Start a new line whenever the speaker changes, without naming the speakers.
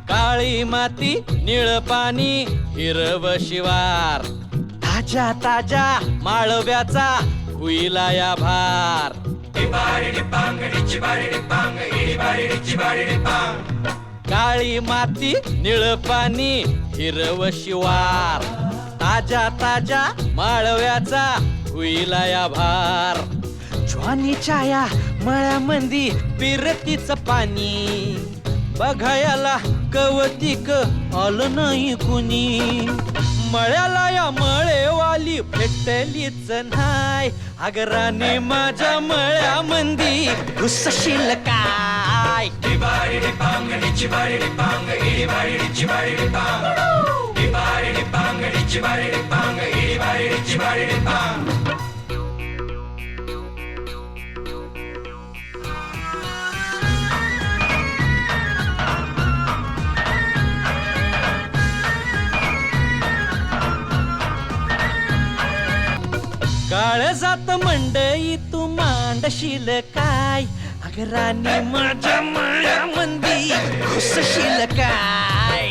काळी माती निळ पाणी हिरव शिवार ताजा ताजा माळव्याचा हुईला या भार काळी माती निळ पाणी हिरव शिवार ताजा ताजा माळव्याचा हुईला या भार ज्वानीच्या या मळ्यामंदी पिरतीच पाणी बघायला कवतिक आलं नाही कुणी मळ्याला या मळेवाली भेटलीच नाही अगराने माझ्या मळ्यामंदी घुसशील काय काळजात मंडई तू मांडशील काय अगराने माझ्या मळ्यामंदी घुसशील काय